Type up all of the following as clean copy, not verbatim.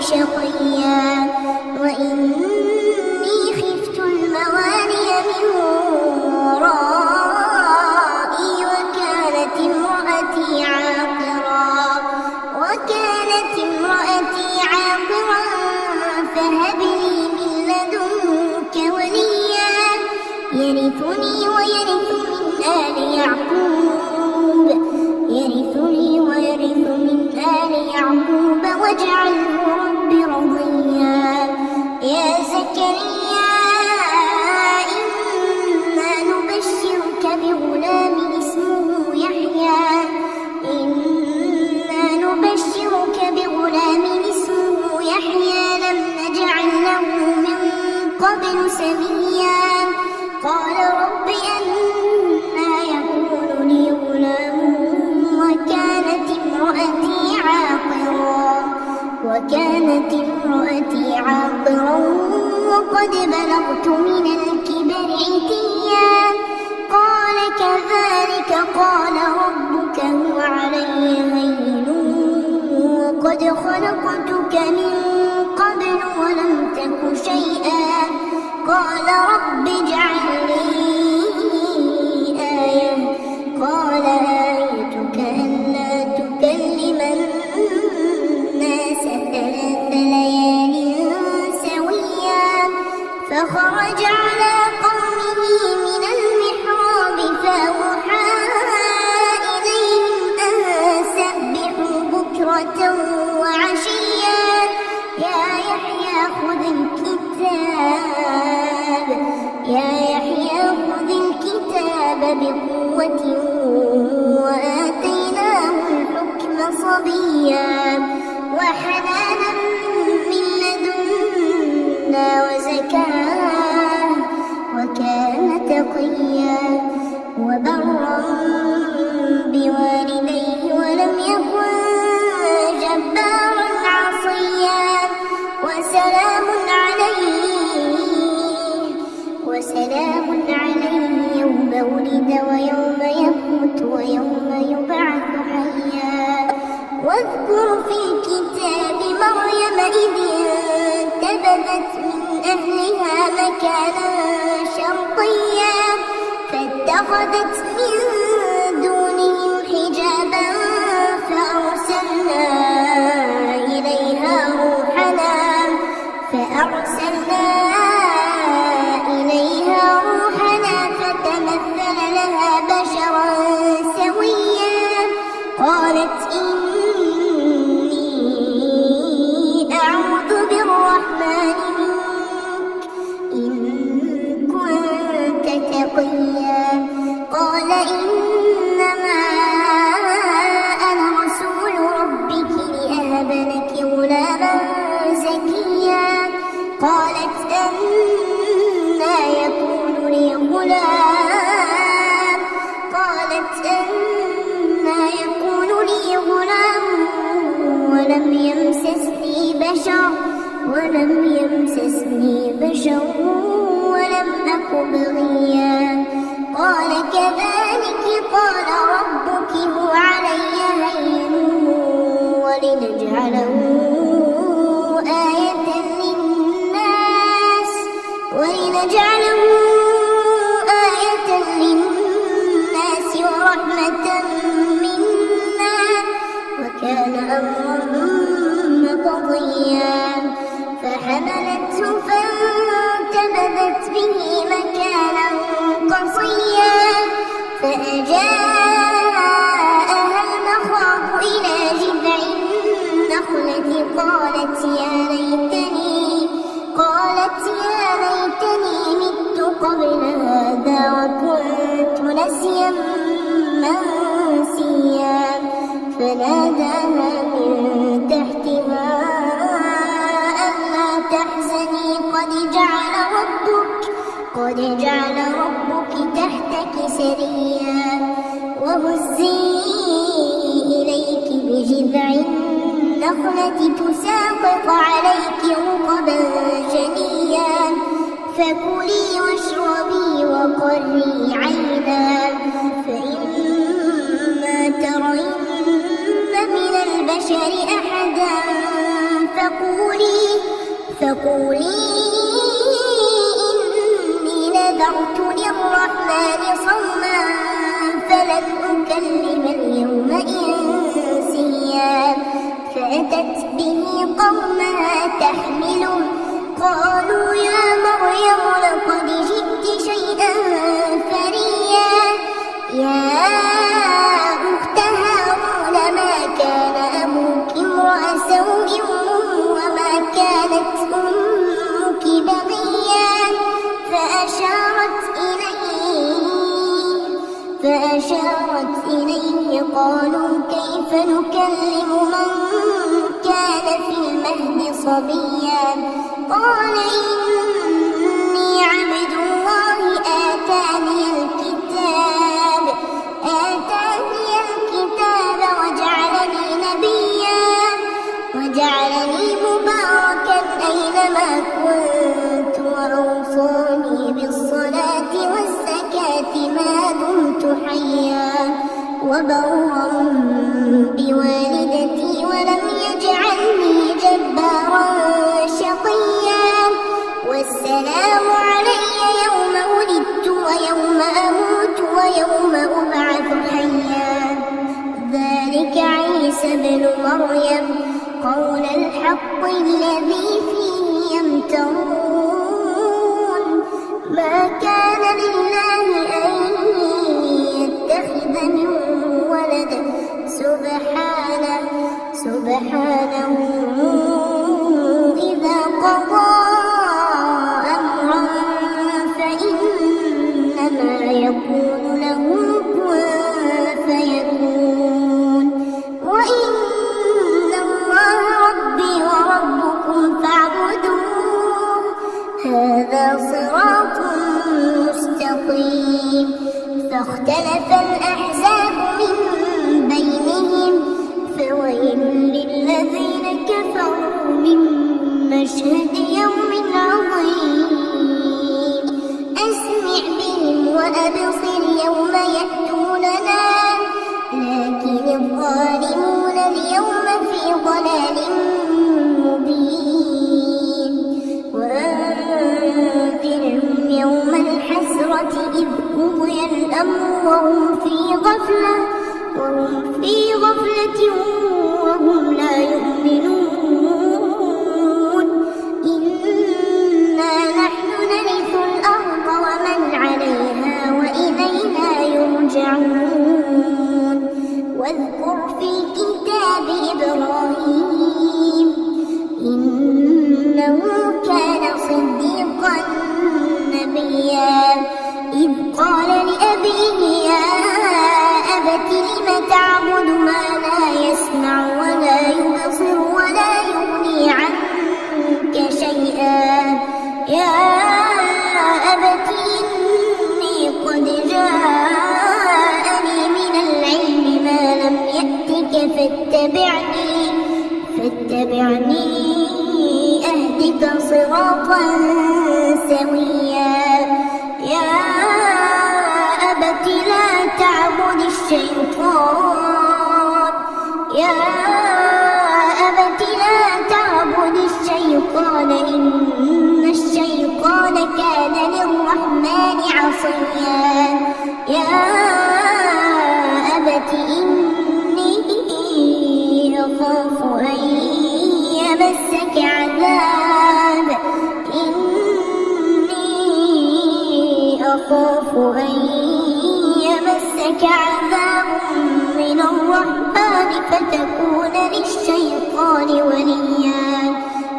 شقيا وإني خفت الموالي من ورائي وكانت امرأتي عاقرا فهب لي من لدنك وليا يرثني ويرث من آل يعقوب واجعله رب رضيا يا زكريا إنا نبشرك بغلام اسمه يحيى لم نجعل له من قبل سميا قال رب أنى يكون لي غلام وكانت امرأتي عاقرا وقد بلغت من الكبر عتيا قال كذلك قال ربك هو علي هين وقد خلقتك من قبل ولم تك شيئا قال رب اجعل لي آية قال آيتك ألا تكلم الناس 3 ليال سويا فخرج على قومه من المحراب فأوحى إليهم أن سبحوا بكرة وعشيا يا يحيى خذ الكتاب بقوة وآتيناه الحكم صبيا وحنانا من لدنا وزكاة وكان تقيا وبرا بوالديه ولم يكن جبارا عصيا وسلام عليه يوم ولد ويوم يموت ويوم يبعث حيا واذكر في الكتاب مريم إذ انتبذت من أهلها مكانا شرقيا فاتخذت من دونهم حجابا فأرسلنا إليها روحنا فتمثل لها بشرا سويا قالت إني أعوذ بالرحمن منك إن كنت تقيا قال إنما أنا رسول ربك لأهب لك غلاما زكيا قالت أنى يكون لي غلام ولم يمسسني بشر ولم أك بغيا قال كذلك قال ربك هو علي هين ولنجعله آية للناس ورحمة منا وكان أمرا مقضيا فحملته فانتبذت به مكانا قصيا فأجاءها المخاض إلى جذع النخلة قالت يا ليتني مت قبل هذا وكنت نسيا منسيا فناداها من تحتها ألا تحزني قد جعل ربك تحتك سريا وهزي إليك بجذع النخلة تساقط عليك رطبا جنيا فكلي واشربي وقري عينا فإما ترين من البشر أحدا فقولي إني نذرت للرحمن صوما فلن أكلم اليوم إنسيا فأتت به قومها تحمله قالوا يا مريم لقد جئت شيئا فريا يا أخت هارون ما كان أبوك امرأ سوء وما كانت أمك بغيا فأشارت إليه قالوا كيف نكلم من كان في المهد صبيا قال إني عبد الله آتاني الكتاب وجعلني نبيا وجعلني مباركا أينما كنت وأوصاني بالصلاة والزكاة ما دمت حيا وبرا بوالدتي ولم يجعلني جبارا شقيا والسلام علي يوم ولدت ويوم أموت ويوم أبعث حيا ذلك عيسى ابن مريم قول الحق الذي فيه يمترون ما كان لله أن يتخذ من ولد سبحانه إذا قضى أمرا فإنما يقول له كن فيكون وإن الله ربي وربكم فاعبدوه هذا صراط مستقيم فاختلف الأحزاب من بينهم فويل للذين كفروا من مشهد يوم عظيم أسمع بهم وأبصر يوم يأتوننا لكن الظالمون اليوم في ضلال مبين وأنذرهم يوم الحسرة إذ قضي الأمر وهم في غفلة وهم لا يؤمنون إنا نحن نرث الأرض ومن عليها وإلينا يرجعون واذكر في الكتاب إبراهيم إنه كان صديقا نبيا إذ قال لأبيه يا أبت لم تعبد ما لا يسمع ولا يبصر ولا يغني عنك شيئا يا أبت إني قد جاءني من العلم ما لم يأتك فاتبعني أهدك صراطا سويا يا أبت لا تعبد الشيطان إن الشيطان كان للرحمن عصيا يا أبت إني أخاف أن يمسك عذاب من الرحمن فتكون للشيطان وليا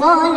قال